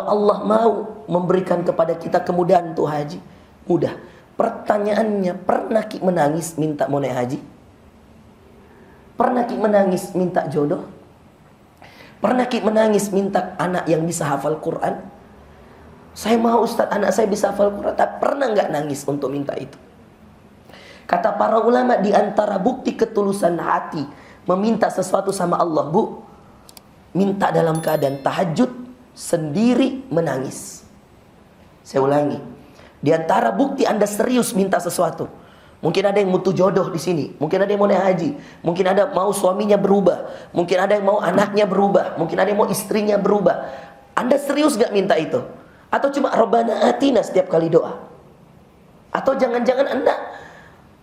Kalau Allah mau memberikan kepada kita kemudahan untuk haji, mudah. Pertanyaannya, pernah Ki menangis minta mau naik haji? Pernah Ki menangis minta jodoh? Pernah Ki menangis minta anak yang bisa hafal Quran? Saya mau Ustaz anak saya bisa hafal Quran, tapi pernah nggak nangis untuk minta itu? Kata para ulama, di antara bukti ketulusan hati meminta sesuatu sama Allah, Bu, minta dalam keadaan tahajud sendiri menangis. Saya ulangi, di antara bukti Anda serius minta sesuatu, mungkin ada yang butuh jodoh di sini, mungkin ada yang mau naik haji, mungkin ada mau suaminya berubah, mungkin ada yang mau anaknya berubah, mungkin ada yang mau istrinya berubah. Anda serius gak minta itu? Atau cuma Rabbana atina setiap kali doa? Atau jangan-jangan Anda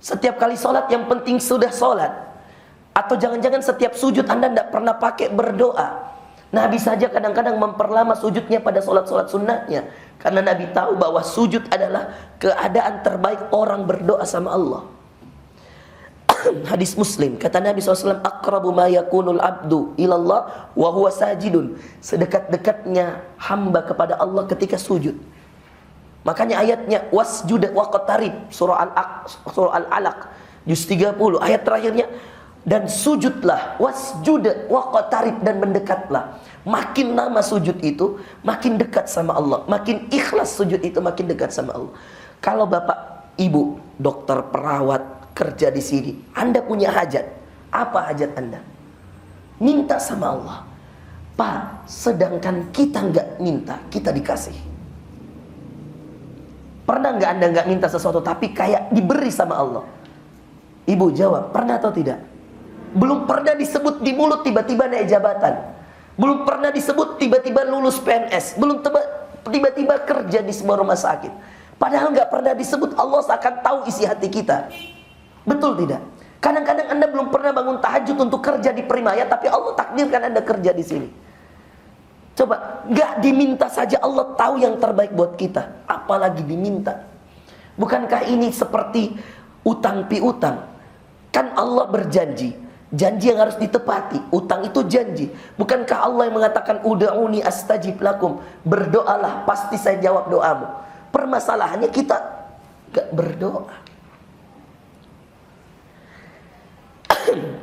setiap kali sholat yang penting sudah sholat? Atau jangan-jangan setiap sujud Anda tidak pernah pakai berdoa? Nabi saja kadang-kadang memperlama sujudnya pada sholat-sholat sunnahnya, karena Nabi tahu bahwa sujud adalah keadaan terbaik orang berdoa sama Allah. Hadis Muslim, kata Nabi SAW, aqrabu ma yakunul abdu ilallah wa huwa sajidun. Sedekat-dekatnya hamba kepada Allah ketika sujud. Makanya ayatnya wasjud waqtarib, surah Al-Alaq juz 30, ayat terakhirnya, dan sujudlah, wasjud waqtarib, dan mendekatlah. Makin lama sujud itu makin dekat sama Allah, makin ikhlas sujud itu makin dekat sama Allah. Kalau Bapak, Ibu, dokter, perawat kerja di sini, Anda punya hajat. Apa hajat Anda? Minta sama Allah. Pak, sedangkan kita nggak minta, kita dikasih. Pernah nggak Anda nggak minta sesuatu tapi kayak diberi sama Allah? Ibu jawab, pernah atau tidak? Belum pernah disebut di mulut tiba-tiba naik jabatan. Belum pernah disebut tiba-tiba lulus PNS. Belum tiba-tiba kerja di sebuah rumah sakit. Padahal nggak pernah disebut. Allah akan tahu isi hati kita. Betul tidak? Kadang-kadang Anda belum pernah bangun tahajud untuk kerja di Primaya, tapi Allah takdirkan Anda kerja di sini. Coba, nggak diminta saja Allah tahu yang terbaik buat kita, apalagi diminta. Bukankah ini seperti utang piutang? Kan Allah berjanji, janji yang harus ditepati. Utang itu janji. Bukankah Allah yang mengatakan ud'uni astajib lakum, berdoalah pasti saya jawab doamu. Permasalahannya kita nggak berdoa.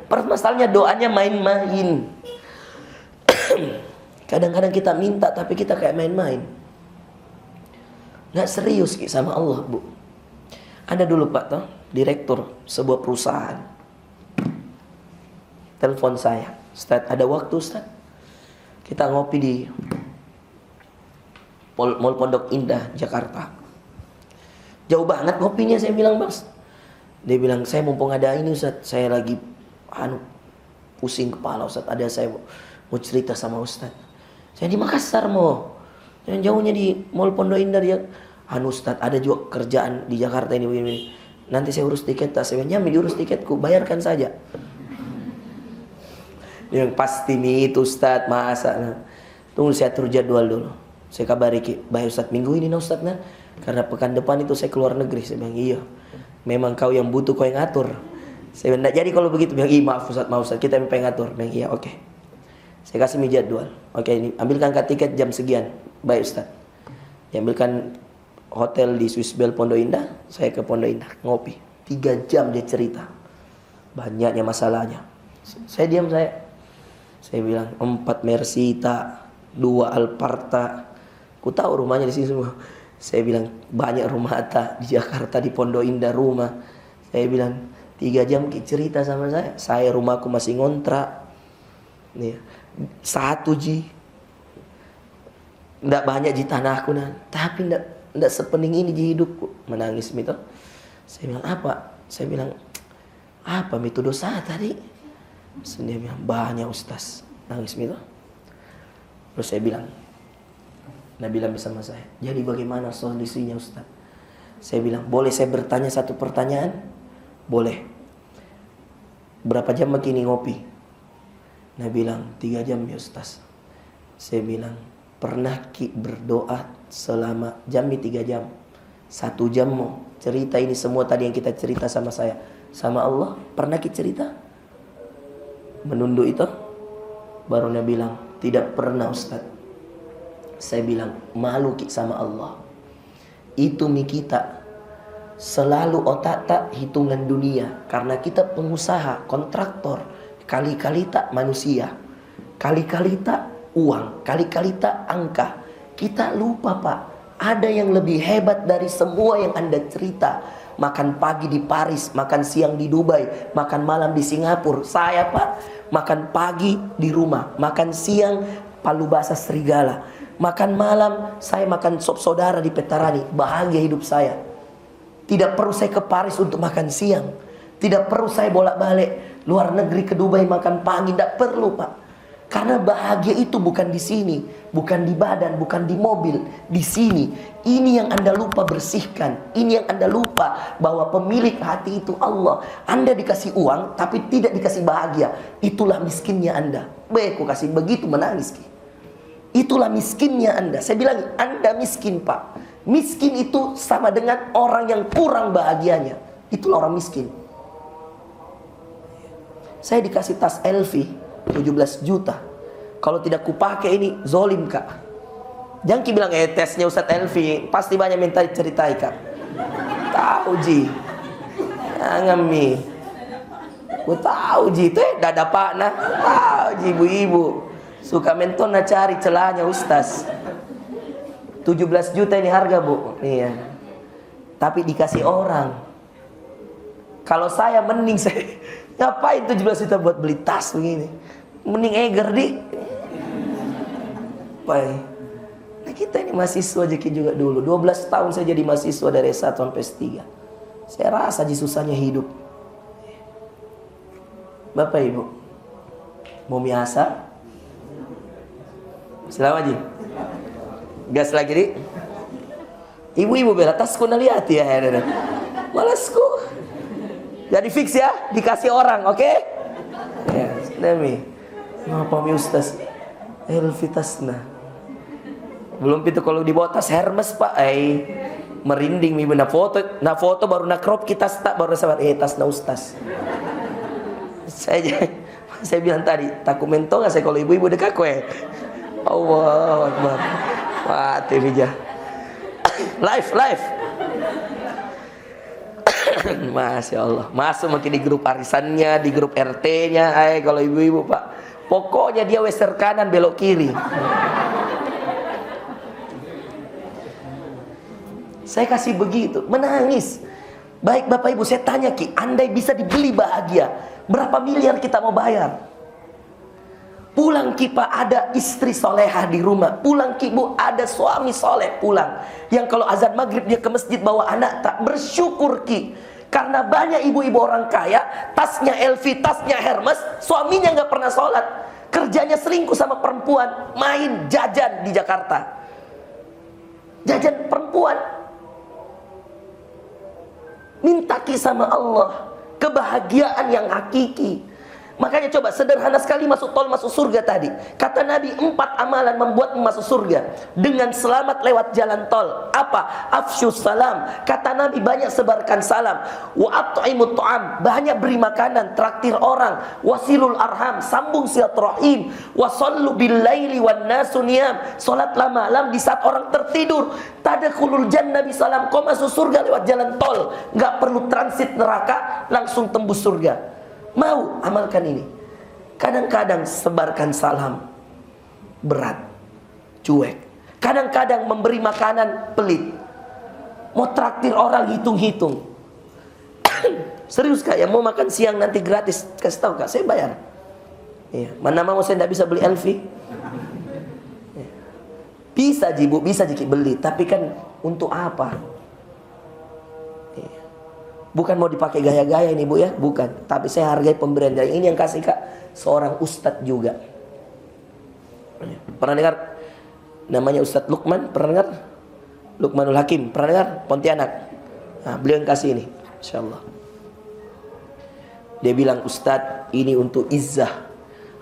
Permasalahannya doanya main-main. Kadang-kadang kita minta tapi kita kayak main-main, nggak serius sama Allah, Bu. Ada dulu Pak toh, direktur sebuah perusahaan, telepon saya, Ustaz, ada waktu Ustaz? Kita ngopi di Mall Pondok Indah, Jakarta. Jauh banget ngopinya, saya bilang, Mas. Dia bilang, saya mumpung ada ini Ustaz, saya lagi pusing kepala Ustaz, ada saya mau cerita sama Ustaz. Saya di Makassar mau, yang jauhnya di Mall Pondok Indah. Dia, Ustaz, ada juga kerjaan di Jakarta ini begini. Nanti saya urus tiket. Saya bilang, jamin diurus tiketku, bayarkan saja. Dia bilang, pasti nih itu Ustaz, masa. Tunggu saya atur jadwal dulu. Saya kabari, baik Ustaz, minggu ini nah Ustaz, nah. Karena pekan depan itu saya keluar negeri. Saya bilang, iya. Memang kau yang butuh, kau yang ngatur. Saya bilang, jadi kalau begitu. Bilang, iya maaf Ustaz, kita yang pengen ngatur. Bilang, iya oke. Saya kasih jadwal. Oke, ini ambilkan tiket jam sekian. Baik Ustaz. Ambilkan hotel di Swiss Bell Pondok Indah. Saya ke Pondok Indah, ngopi 3 jam dia cerita banyaknya masalahnya. Saya diam. Saya bilang 4 Mersita, 2 Alparta. Ku tahu rumahnya di sini semua. Saya bilang banyak rumah di Jakarta, di Pondok Indah rumah. Saya bilang 3 jam cerita sama saya. Saya rumahku masih ngontrak. Nih, 1 ji. Nggak banyak di tanahku nah. Tapi nggak sepening ini di hidupku. Menangis itu. Saya bilang apa? Saya bilang apa itu dosa tadi? Dia bilang banyak Ustaz. Nangis itu. Terus saya bilang, Nah bilang bersama saya, jadi bagaimana solusinya Ustaz? Saya bilang, boleh saya bertanya satu pertanyaan? Boleh. Berapa jam begini ngopi? Nah bilang 3 jam ya Ustaz. Saya bilang, pernah Ki berdoa selama jam 3 jam? 1 jam mau cerita ini semua tadi yang kita cerita sama saya, sama Allah, pernah Ki cerita? Menunduk itu, baru dia bilang, tidak pernah Ustaz. Saya bilang, malu ki sama Allah. Itu mi kita selalu otak tak hitungan dunia. Karena kita pengusaha, kontraktor. Kali-kali tak manusia, kali-kali tak uang, kali-kali tak angka. Kita lupa Pak, ada yang lebih hebat dari semua yang Anda cerita. Makan pagi di Paris, makan siang di Dubai, makan malam di Singapura. Saya Pak, makan pagi di rumah, makan siang palu basah serigala, makan malam saya makan sop saudara di Petarani. Bahagia hidup saya. Tidak perlu saya ke Paris untuk makan siang, tidak perlu saya bolak-balik luar negeri ke Dubai makan pagi. Tidak perlu Pak. Karena bahagia itu bukan di sini, bukan di badan, bukan di mobil, di sini. Ini yang Anda lupa bersihkan. Ini yang Anda lupa bahwa pemilik hati itu Allah. Anda dikasih uang tapi tidak dikasih bahagia. Itulah miskinnya Anda. Baik, aku kasih begitu menangis ki. Itulah miskinnya Anda. Saya bilang Anda miskin Pak. Miskin itu sama dengan orang yang kurang bahagianya. Itulah orang miskin. Saya dikasih tas LV 17 juta. Kalau tidak kupakai ini zolim Kak. Jangan ki bilang tesnya Ustadz LV pasti banyak minta ceritai Kak. Tahu Ji. Jangan mi. Ku tahu Ji itu dada Pak nah. Tahu Ji ibu-ibu. Suka mentona cari celahnya Ustaz. 17 juta ini harga Bu. Iya. Tapi dikasih orang. Kalau saya mending saya ngapain 17 juta buat beli tas begini? Mending Eger di. Baik. Nah kita ini mahasiswa jadi juga dulu. 12 tahun saya jadi mahasiswa dari S1 sampai S3. Saya rasa susahnya hidup. Bapak Ibu, mau biasa? Selamat Ji. Gas lagi di. Ibu-ibu bela tasku na lihat ya. Malasku. Jadi fix ya, dikasih orang, oke? Okay? Ya, demi. Ngapa mi Ustaz? Elvitasna. Belum itu kalau dibawa tas Hermes Pak, merinding mi benar foto, nah foto baru nak crop kita tak baru sabar tas na Ustaz. Saya bilang tadi, takut mentong saya kalau ibu-ibu dekat kue. Allah Akbar. Wah, TV-nya. Live. Masya Allah. Masuk makin di grup arisannya, di grup RT-nya. Kalau ibu-ibu Pak, pokoknya dia weser kanan belok kiri. Saya kasih begitu, menangis. Baik Bapak Ibu, saya tanya ki, andai bisa dibeli bahagia, berapa miliar kita mau bayar? Pulang ki Pak, ada istri solehah di rumah. Pulang ki Bu, ada suami soleh pulang. Yang kalau azan maghrib dia ke masjid bawa anak, tak bersyukur ki. Karena banyak ibu-ibu orang kaya, tasnya LV, tasnya Hermes, suaminya nggak pernah sholat. Kerjanya selingkuh sama perempuan, main jajan di Jakarta. Jajan perempuan. Minta ki sama Allah kebahagiaan yang hakiki. Makanya coba sederhana sekali masuk tol masuk surga tadi. Kata Nabi 4 amalan membuat masuk surga. Dengan selamat lewat jalan tol. Apa? Afsyus salam. Kata Nabi banyak sebarkan salam. Wa at'imut ta'am. Banyak beri makanan, traktir orang. Wasilul arham. Sambung silaturahim. Wa sallu bil laili wan nasu niyam. Salatlah malam di saat orang tertidur. Tadkhulul jannah bi salam. Kau masuk surga lewat jalan tol. Enggak perlu transit neraka, langsung tembus surga. Mau amalkan ini. Kadang-kadang sebarkan salam berat, cuek. Kadang-kadang memberi makanan pelit. Mau traktir orang hitung-hitung. Serius Kak, yang mau makan siang nanti gratis, kasih tahu Kak, saya bayar. Iya. Mana mau saya tidak bisa beli LV? Iya. Bisa Ji Bu, bisa Ji beli, tapi kan untuk apa? Bukan mau dipakai gaya-gaya ini Bu ya, bukan. Tapi saya hargai pemberian dari ini yang kasih Kak, seorang ustadz juga. Pernah dengar namanya Ustadz Lukman? Pernah dengar? Lukmanul Hakim, pernah dengar? Pontianak. Nah, beliau yang kasih ini, insyaallah. Dia bilang, Ustadz ini untuk izzah.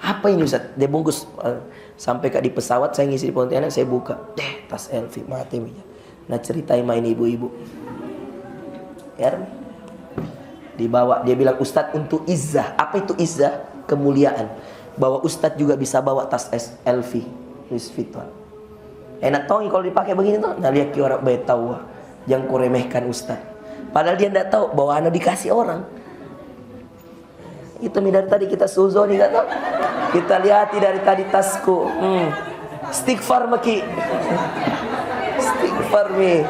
Apa ini Ustadz? Dia bungkus sampai Kak di pesawat saya ngisi di Pontianak, saya buka. Tas LV mati minyak. Nah ceritain main ibu-ibu. Ya. Dibawa, dia bilang Ustadz untuk izzah. Apa itu izzah? Kemuliaan. Bahwa Ustadz juga bisa bawa tas LV Louis Vuitton. Enak tahu kalau dipakai begini tuh. Nah lihat ki orang baik tahu. Jangan ku remehkan Ustaz. Padahal dia tidak tahu bahwa anak dikasih orang. Itu dari tadi kita suzoni enggak tahu. Kita lihat dari tadi tasku. Istighfar maki. Istighfar mi.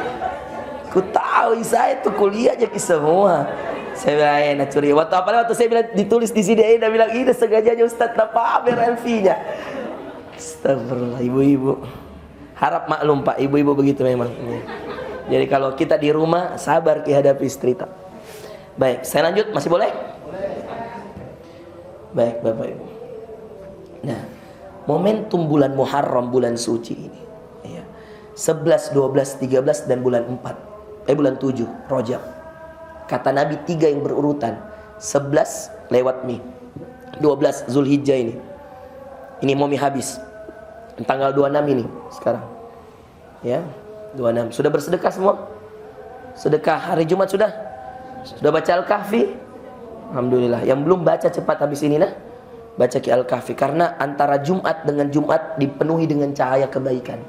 Ku tahu saya tuh kuliah aja ki semua. Saya bilang enak curi. Waktu saya bilang ditulis di sini dia bilang ini sengajanya Ustaz tak pamer LV-nya. Astagfirullah ibu-ibu. Harap maklum Pak, ibu-ibu begitu memang. Jadi kalau kita di rumah sabar ki hadapi istri tak. Baik, saya lanjut masih boleh? Baik Bapak Ibu. Nah, momentum bulan Muharram, bulan suci ini ya. 11, 12, 13 dan bulan 4. Bulan 7 Rajab. Kata Nabi 3 yang berurutan. 11 lewat nih. 12 Zulhijjah ini. Ini mau habis. Tanggal 26 ini sekarang. Ya, 26. Sudah bersedekah semua? Sedekah hari Jumat sudah? Sudah baca Al-Kahfi? Alhamdulillah. Yang belum baca cepat habis ini nah. Baca Ki Al-Kahfi karena antara Jumat dengan Jumat dipenuhi dengan cahaya kebaikan.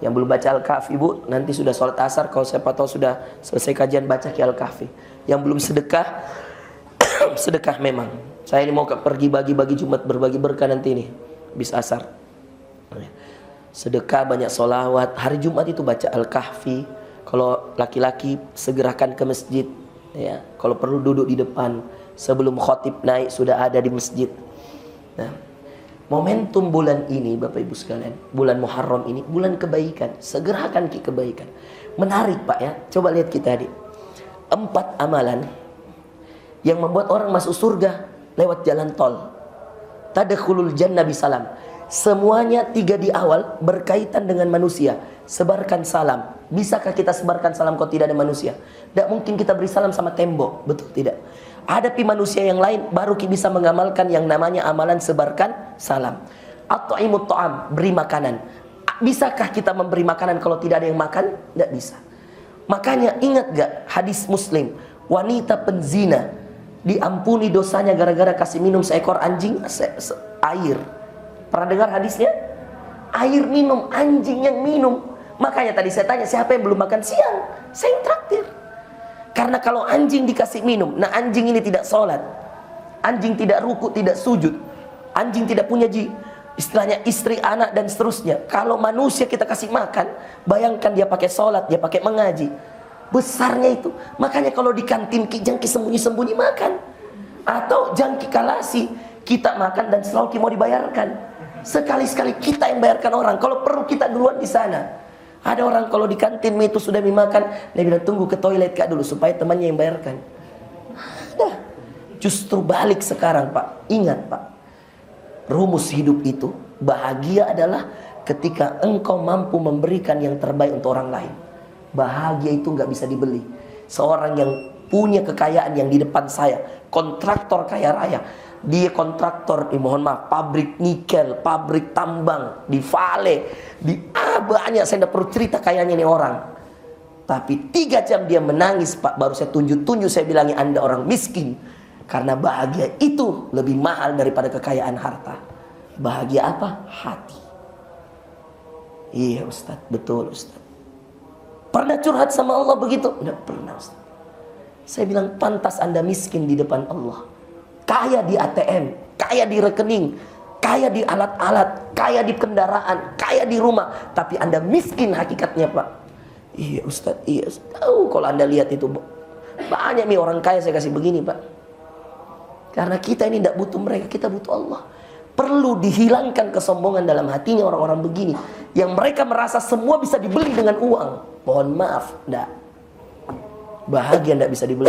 Yang belum baca Al-Kahfi Bu, nanti sudah sholat asar kalau siapa tahu sudah selesai kajian baca Ki Al-Kahfi. Yang belum sedekah sedekah memang. Saya ini mau pergi bagi-bagi Jumat berbagi berkah nanti ini habis asar. Sedekah banyak sholawat. Hari Jumat itu baca Al-Kahfi. Kalau laki-laki segerakan ke masjid ya. Kalau perlu duduk di depan sebelum khotib naik sudah ada di masjid. Nah, momentum bulan ini Bapak Ibu sekalian, bulan Muharram ini bulan kebaikan. Segerakan kebaikan. Menarik Pak ya. Coba lihat kita tadi. 4 amalan yang membuat orang masuk surga lewat jalan tol. Tadkhulul jannah bisalam. Semuanya 3 di awal berkaitan dengan manusia. Sebarkan salam. Bisakah kita sebarkan salam kalau tidak ada manusia? Tidak mungkin kita beri salam sama tembok. Betul tidak? Hadapi manusia yang lain baru kita bisa mengamalkan yang namanya amalan sebarkan salam. At'imut ta'am, beri makanan. Bisakah kita memberi makanan kalau tidak ada yang makan? Tidak bisa. Makanya ingat gak hadis Muslim, wanita penzina diampuni dosanya gara-gara kasih minum seekor anjing air. Pernah dengar hadisnya? Air minum, anjing yang minum. Makanya tadi saya tanya siapa yang belum makan siang? Saya yang traktir. Karena kalau anjing dikasih minum, nah anjing ini tidak sholat, anjing tidak ruku, tidak sujud, anjing tidak punya istilahnya istri, anak dan seterusnya. Kalau manusia kita kasih makan, bayangkan dia pakai sholat, dia pakai mengaji, besarnya itu. Makanya kalau di kantin jangki sembunyi-sembunyi makan, atau jangki kalasi kita makan dan selalu mau dibayarkan. Sekali-sekali kita yang bayarkan orang. Kalau perlu kita duluan di sana. Ada orang kalau di kantin itu sudah dimakan, dia bilang tunggu ke toilet Kak dulu supaya temannya yang bayarkan. Nah, justru balik sekarang Pak. Ingat Pak, rumus hidup itu bahagia adalah ketika engkau mampu memberikan yang terbaik untuk orang lain. Bahagia itu nggak bisa dibeli. Seorang yang punya kekayaan yang di depan saya, kontraktor kaya raya, dia kontraktor, mohon maaf, pabrik nikel, pabrik tambang di Vale, banyak. Saya tidak perlu cerita kayanya ini orang. Tapi 3 jam dia menangis Pak, baru saya tunjuk saya bilangi Anda orang miskin. Karena bahagia itu lebih mahal daripada kekayaan harta. Bahagia apa? Hati. Iya Ustaz, betul Ustaz. Pernah curhat sama Allah begitu? Tidak pernah Ustaz. Saya bilang pantas Anda miskin di depan Allah. Kaya di ATM, kaya di rekening, kaya di alat-alat, kaya di kendaraan, kaya di rumah, tapi Anda miskin hakikatnya Pak. Iya Ustaz, iya. Tahu kalau Anda lihat itu banyak nih orang kaya saya kasih begini Pak. Karena kita ini tidak butuh mereka, kita butuh Allah. Perlu dihilangkan kesombongan dalam hatinya orang-orang begini, yang mereka merasa semua bisa dibeli dengan uang. Mohon maaf, tidak. Bahagia tidak bisa dibeli.